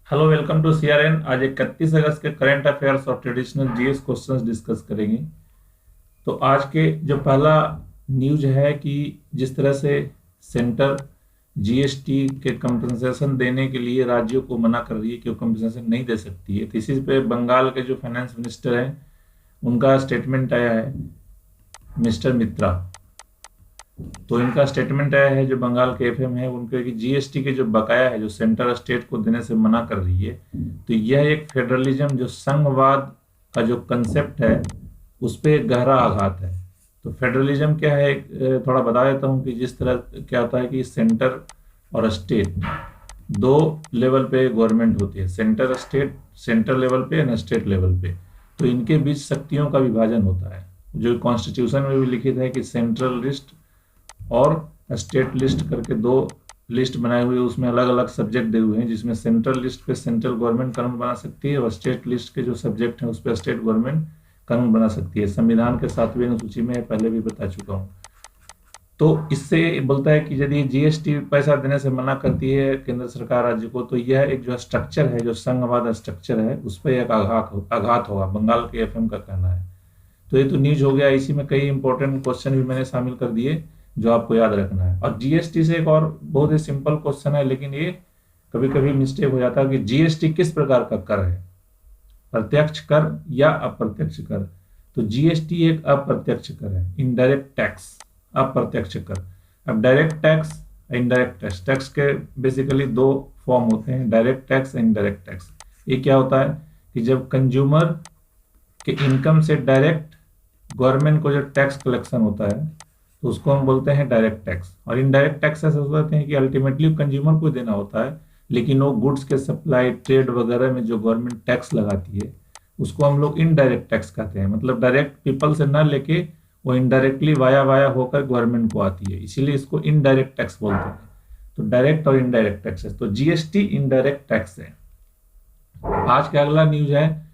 Hello, welcome to CRN. आज 31 अगस्त के current affairs और ट्रेडिशनल जीएस क्वेश्चंस डिस्कस करेंगे। तो आज के जो पहला न्यूज है कि जिस तरह से सेंटर जीएसटी के कंपनसेशन देने के लिए राज्यों को मना कर रही है कि वो कंपनसेशन नहीं दे सकती है, तो इसी पे बंगाल के जो फाइनेंस मिनिस्टर हैं उनका स्टेटमेंट आया है, मिस्टर मित्रा। तो इनका स्टेटमेंट आया है जो बंगाल के एफएम है उनके कि जीएसटी के जो बकाया है जो सेंटर स्टेट को देने से मना कर रही है, तो यह एक फेडरलिज्म जो संघवाद का जो कंसेप्ट है उस पर एक गहरा आघात है। तो फेडरलिज्म क्या है, थोड़ा बता देता हूँ कि जिस तरह क्या होता है कि सेंटर और स्टेट दो लेवल पे गवर्नमेंट होती है, सेंटर लेवल पे और स्टेट लेवल पे। तो इनके बीच शक्तियों का विभाजन होता है, जो कॉन्स्टिट्यूशन में भी लिखित है कि सेंट्रल लिस्ट और स्टेट लिस्ट करके दो लिस्ट बनाए हुए, उसमें अलग अलग सब्जेक्ट दिए हुए हैं, जिसमें सेंट्रल लिस्ट पे सेंट्रल गवर्नमेंट कानून बना सकती है और स्टेट लिस्ट के जो सब्जेक्ट हैं उस पर स्टेट गवर्नमेंट कानून बना सकती है। संविधान के 7वें अनुसूची में पहले भी बता चुका हूँ। तो इससे बोलता है कि यदि जीएसटी पैसा देने से मना करती है केंद्र सरकार राज्य को, तो यह एक जो स्ट्रक्चर है, जो संघवाद स्ट्रक्चर है, उस पर एक आघात होगा, बंगाल के एफएम का कहना है। तो ये तो न्यूज हो गया। इसी में कई इंपॉर्टेंट क्वेश्चन भी मैंने शामिल कर दिए जो आपको याद रखना है। और जीएसटी से एक और बहुत ही सिंपल क्वेश्चन है, लेकिन ये कभी कभी मिस्टेक हो जाता है कि जीएसटी किस प्रकार का कर है, प्रत्यक्ष कर या अप्रत्यक्ष कर। तो जीएसटी एक अप्रत्यक्ष कर है, इनडायरेक्ट टैक्स, अप्रत्यक्ष कर। अब direct tax, indirect tax, tax के बेसिकली दो फॉर्म होते हैं, डायरेक्ट टैक्स, इनडायरेक्ट टैक्स। ये क्या होता है कि जब कंज्यूमर के इनकम से डायरेक्ट गवर्नमेंट को जो टैक्स कलेक्शन होता है तो उसको हम बोलते हैं डायरेक्ट टैक्स। और इनडायरेक्ट टैक्स ऐसे होते हैं कि अल्टीमेटली कंज्यूमर को देना होता है, लेकिन वो गुड्स के सप्लाई, ट्रेड वगैरह में जो गवर्नमेंट टैक्स लगाती है उसको हम लोग इनडायरेक्ट टैक्स कहते हैं। मतलब डायरेक्ट पीपल से ना लेके वो इनडायरेक्टली वाया वाया होकर गवर्नमेंट को आती है, इसीलिए इसको इनडायरेक्ट टैक्स बोलते हैं। तो डायरेक्ट और इनडायरेक्ट टैक्स है, तो जीएसटी इनडायरेक्ट टैक्स है। आज का अगला न्यूज है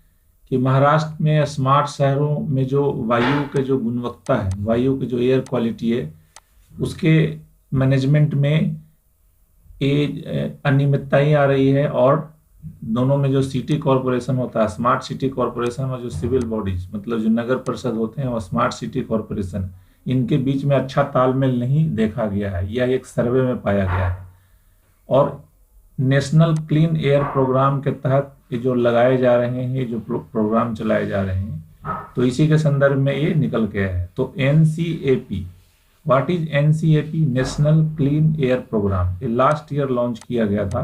कि महाराष्ट्र में स्मार्ट शहरों में जो वायु के जो गुणवत्ता है, वायु की जो एयर क्वालिटी है, उसके मैनेजमेंट में अनियमितताएं आ रही है। और दोनों में जो सिटी कॉरपोरेशन होता है, स्मार्ट सिटी कॉरपोरेशन, और जो सिविल बॉडीज मतलब जो नगर परिषद होते हैं और स्मार्ट सिटी कॉरपोरेशन, इनके बीच में अच्छा तालमेल नहीं देखा गया है, यह एक सर्वे में पाया गया है। और नेशनल क्लीन एयर प्रोग्राम के तहत ये जो लगाए जा रहे हैं, जो प्रोग्राम चलाए जा रहे हैं, तो इसी के संदर्भ में ये निकल के है। तो NCAP, what is NCAP? National clean air programme, ये लास्ट ईयर लॉन्च किया गया था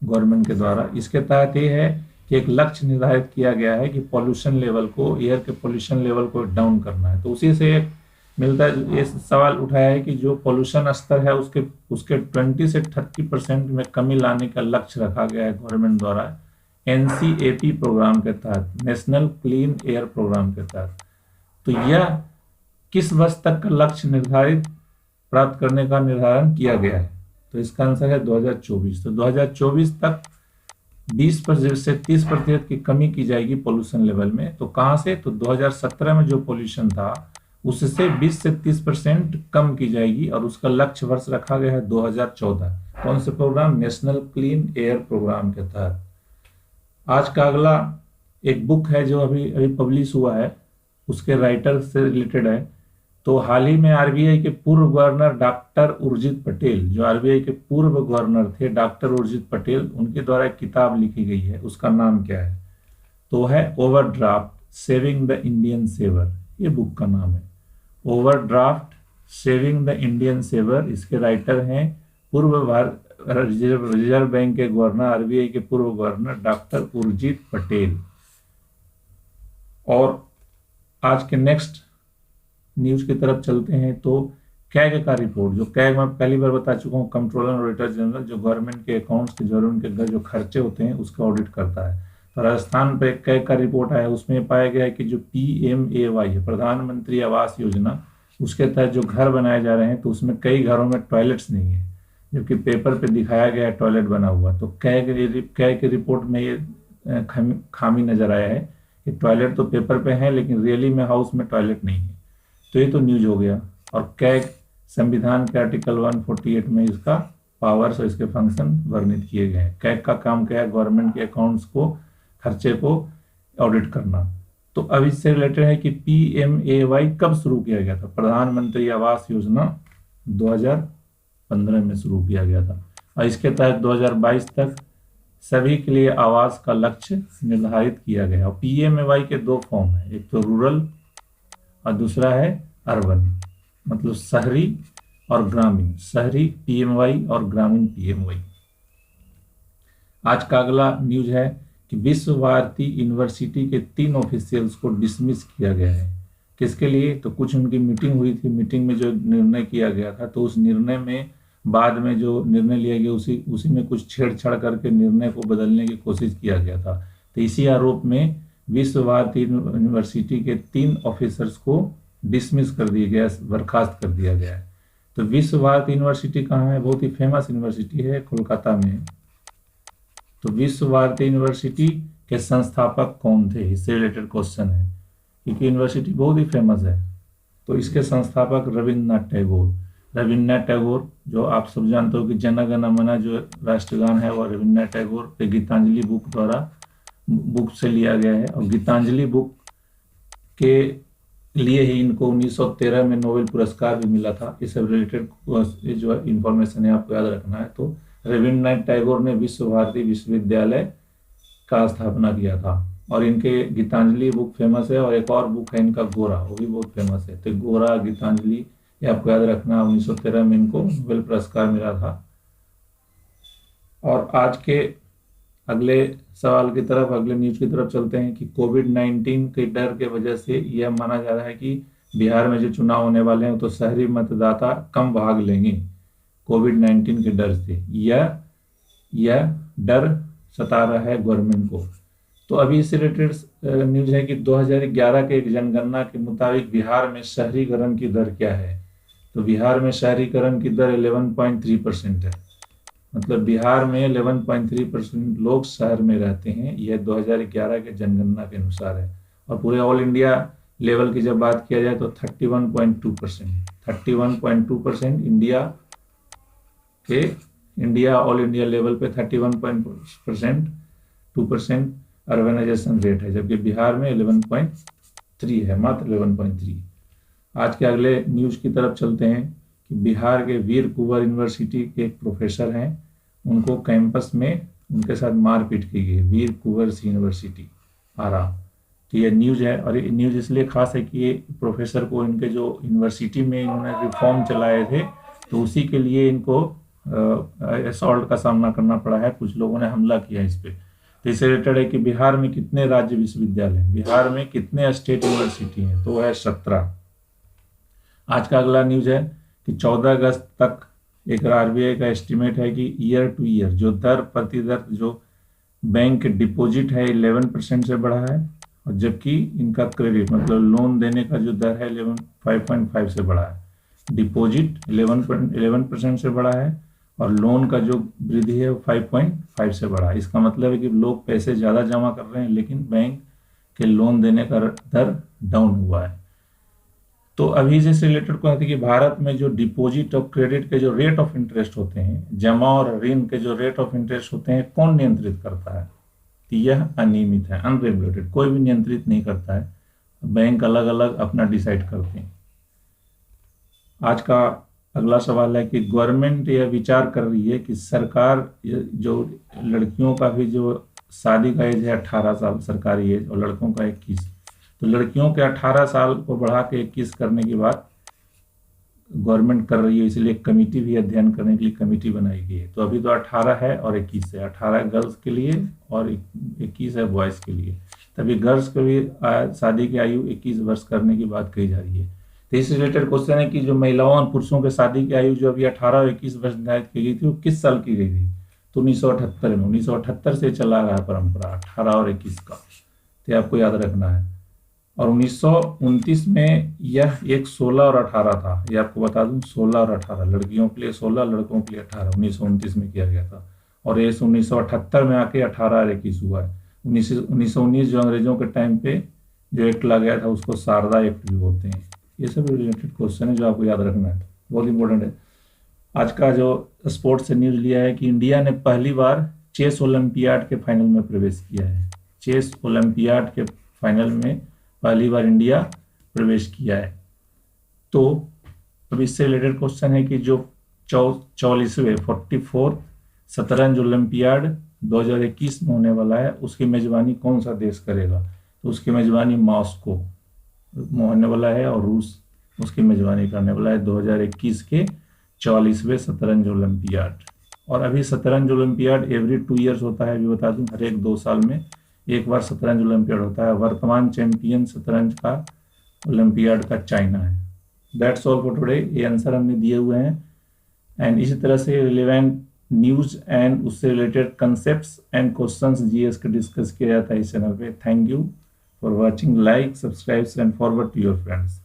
गवर्नमेंट के द्वारा। इसके तहत ये है कि एक लक्ष्य निर्धारित किया गया है कि पॉल्यूशन लेवल को, एयर के पॉल्यूशन लेवल को डाउन करना है। तो उसी से एक मिलता है, ये सवाल उठाया है कि जो पॉल्यूशन स्तर है उसके 20 से 30% में कमी लाने का लक्ष्य रखा गया है गवर्नमेंट द्वारा एनसीएपी प्रोग्राम के तहत, नेशनल क्लीन एयर प्रोग्राम के तहत। तो यह किस वर्ष तक का लक्ष्य निर्धारित प्राप्त करने का निर्धारण किया गया है? तो इसका आंसर है 2024। तो 2024 तक 20% से 30% की कमी की जाएगी पोल्यूशन लेवल में। तो कहां से? तो 2017 में जो पोल्यूशन था उससे 20 से 30% कम की जाएगी, और उसका लक्ष्य वर्ष रखा गया है 2014। कौन से programme? National clean air programme के तहत। आज का अगला एक बुक है जो अभी अभी पब्लिश हुआ है, उसके राइटर से रिलेटेड है। तो हाल ही में आरबीआई के पूर्व गवर्नर डॉक्टर उर्जित पटेल, जो आरबीआई के पूर्व गवर्नर थे डॉक्टर उर्जित पटेल, उनके द्वारा एक किताब लिखी गई है। उसका नाम क्या है? तो है overdraft saving the Indian saver, ये बुक का नाम है, overdraft saving the Indian saver. इसके राइटर हैं पूर्व रिजर्व बैंक के गवर्नर, आरबीआई के पूर्व गवर्नर डॉक्टर उर्जित पटेल। और आज के नेक्स्ट न्यूज की तरफ चलते हैं। तो कैग का रिपोर्ट, जो कैग मैं पहली बार बता चुका हूँ, कंट्रोलर और ऑडिटर जनरल, जो गवर्नमेंट के अकाउंट्स के, जो उनके जो खर्चे होते हैं उसका ऑडिट करता है। तो राजस्थान पे कैग का रिपोर्ट आया, उसमें पाया गया है कि जो PMAY है, प्रधानमंत्री आवास योजना, उसके तहत जो घर बनाए जा रहे हैं तो उसमें कई घरों में टॉयलेट्स नहीं है, जबकि पेपर पे दिखाया गया है टॉयलेट बना हुआ। तो कैग की रिपोर्ट में ये खामी नजर आया है कि टॉयलेट तो पेपर पे है लेकिन रियली में हाउस में टॉयलेट नहीं है। तो ये तो न्यूज हो गया। और कैग संविधान के आर्टिकल 148 में इसका पावर्स और इसके फंक्शन वर्णित किए गए हैं। कैग का काम क्या है? गवर्नमेंट के अकाउंट्स को, खर्चे को ऑडिट करना। तो अब इससे रिलेटेड है कि PMAY कब शुरू किया गया था? प्रधानमंत्री आवास योजना 2015 में शुरू किया गया था और इसके तहत 2022 तक सभी के लिए आवास का लक्ष्य निर्धारित किया गया। और PMAY के दो फॉर्म है, एक तो रूरल और दूसरा है अर्बन, मतलब शहरी और ग्रामीण। शहरी PMAY और ग्रामीण PMAY। आज का अगला न्यूज है कि विश्व भारती यूनिवर्सिटी के 3 ऑफिशियल्स को डिसमिस किया गया है। किसके लिए? तो कुछ उनकी मीटिंग हुई थी, मीटिंग में जो निर्णय किया गया था, तो उस निर्णय में बाद में जो निर्णय लिया गया उसी में कुछ छेड़छाड़ करके निर्णय को बदलने की कोशिश किया गया था। तो इसी आरोप में विश्व भारती यूनिवर्सिटी के 3 ऑफिसर्स को डिसमिस कर दिया गया, बर्खास्त कर दिया गया है। तो विश्व भारती यूनिवर्सिटी कहाँ है? बहुत ही फेमस यूनिवर्सिटी है, कोलकाता में है। तो विश्व भारती यूनिवर्सिटी के संस्थापक कौन थे? इससे रिलेटेड क्वेश्चन है, क्योंकि यूनिवर्सिटी बहुत ही फेमस है। तो इसके संस्थापक रविन्द्रनाथ टैगोर। रविन्द्रनाथ टैगोर, जो आप सब जानते हो कि जन गण मन जो राष्ट्रगान है, वो रविन्द्रनाथ टैगोर के गीतांजलि बुक से लिया गया है। और गीतांजलि बुक के लिए ही इनको 1913 में नोबेल पुरस्कार भी मिला था। इससे रिलेटेड जो इंफॉर्मेशन है आपको याद रखना है। तो रविन्द्रनाथ टैगोर ने विश्व भारती विश्वविद्यालय का स्थापना किया था और इनके गीतांजलि बुक फेमस है। और एक और बुक है इनका गोरा, वो भी बहुत फेमस है। तो गोरा, गीतांजलि, ये आपको याद रखना। 1913 में इनको नोबेल पुरस्कार मिला था। और आज के अगले सवाल की तरफ, अगले न्यूज की तरफ चलते हैं कि कोविड-19 के डर के वजह से यह माना जा रहा है कि बिहार में जो चुनाव होने वाले हैं तो शहरी मतदाता कम भाग लेंगे कोविड-19 के डर से। यह डर सता रहा है गवर्नमेंट को। तो अभी इससे रिलेटेड न्यूज है कि 2011 के एक जनगणना के मुताबिक बिहार में शहरीकरण की दर क्या है? तो बिहार में शहरीकरण की दर 11.3% है। मतलब बिहार में 11.3% लोग शहर में रहते हैं। यह 2011 के जनगणना के अनुसार है। और पूरे ऑल इंडिया लेवल की जब बात किया जाए तो 31.2% इंडिया ऑल इंडिया लेवल पे 31.2% अर्बनाइजेशन रेट है, जबकि बिहार में 11.3 है, मात्र 11.3। आज के अगले न्यूज की तरफ चलते हैं कि बिहार के वीर कुंवर यूनिवर्सिटी के एक प्रोफेसर हैं, उनको कैंपस में उनके साथ मारपीट की गई। वीर कुंवर यूनिवर्सिटी आरा। तो ये न्यूज है और ये न्यूज इसलिए खास है कि ये प्रोफेसर को इनके जो यूनिवर्सिटी में इन्होंने रिफॉर्म चलाए थे तो उसी के लिए इनको असॉल्ट का सामना करना पड़ा है। कुछ लोगों ने हमला किया इस पे। तो इससे रिलेटेड है कि बिहार में कितने राज्य विश्वविद्यालय हैं, बिहार में कितने स्टेट यूनिवर्सिटी हैं? तो है 17। आज का अगला न्यूज है कि 14 अगस्त तक एक RBI का एस्टिमेट है कि ईयर टू ईयर जो प्रति दर जो बैंक डिपॉजिट है 11% से बढ़ा है, और जबकि इनका क्रेडिट मतलब लोन देने का जो दर है 5.5 से बढ़ा है। डिपॉजिट 11% से बढ़ा है और लोन का जो वृद्धि है वो 5.5 से बढ़ा है। इसका मतलब है कि लोग पैसे ज़्यादा जमा कर रहे हैं लेकिन बैंक के लोन देने का दर डाउन हुआ है। तो अभी से रिलेटेड को है कि भारत में जो डिपॉजिट और क्रेडिट के जो रेट ऑफ इंटरेस्ट होते हैं, जमा और ऋण के जो रेट ऑफ इंटरेस्ट होते हैं, कौन नियंत्रित करता है? तो यह अनियमित है, अनरेगुलेटेड, कोई भी नियंत्रित नहीं करता है। बैंक अलग अलग अपना डिसाइड करते हैं। आज का अगला सवाल है कि गवर्नमेंट यह विचार कर रही है कि सरकार जो लड़कियों का भी जो शादी का एज है 18 साल सरकारी एज और लड़कों का 21, तो लड़कियों के 18 साल को बढ़ा के 21 करने की बात गवर्नमेंट कर रही है। इसलिए एक कमेटी भी अध्ययन करने के लिए कमेटी बनाई गई है। तो अभी तो 18 है और 21 है, 18 गर्ल्स के लिए और 21 है बॉयज़ के लिए। तभी गर्ल्स के लिए शादी की आयु 21 वर्ष करने की बात कही जा रही है। तो इससे रिलेटेड क्वेश्चन है कि जो महिलाओं और पुरुषों के शादी की आयु जो अभी 18 और 21 वर्ष निर्धारित की गई थी वो किस साल की गई थी? तो 1978 में। 1978 से चला रहा परंपरा 18 और 21 का, तो आपको याद रखना है। और 1929 में यह एक 16 और 18 था। ये आपको बता दूं, 16 और 18, लड़कियों के लिए 16, लड़कों के लिए 18, 1929 में किया गया था। और ये 1978 में आके 18 और 21 हुआ है। 1919 जो अंग्रेजों के टाइम पे जो एक्ट ला गया था उसको शारदा एक्ट भी बोलते हैं। ये सब रिलेटेड क्वेश्चन है जो आपको याद रखना है, बहुत इंपॉर्टेंट है। आज का जो स्पोर्ट्स से न्यूज लिया है कि इंडिया ने पहली बार चेस ओलंपियाड के फाइनल में प्रवेश किया है। चेस ओलंपियाड के फाइनल में पहली बार इंडिया प्रवेश किया है। तो अब इससे रिलेटेड क्वेश्चन है कि जो 44वें 44 शतरंज ओलंपियाड 2021 में होने वाला है, उसकी मेजबानी कौन सा देश करेगा? तो उसकी मेजबानी मॉस्को होने वाला है और रूस उसकी मेजबानी करने वाला है 2021 के 44वें शतरंज ओलंपियाड। और अभी शतरंज ओलंपियाड एवरी 2 ईयर्स होता है, अभी बता दूं, हर एक 2 साल में एक बार शतरंज ओलंपियाड होता है। वर्तमान चैंपियन शतरंज का ओलंपियाड का चाइना है। That's all for today. ये आंसर हमने दिए हुए हैं एंड इसी तरह से रिलेवेंट न्यूज एंड उससे related concepts and questions GS के डिस्कस किया जाता है इस चैनल पे। Thank you for watching. Like, subscribe and forward to your friends.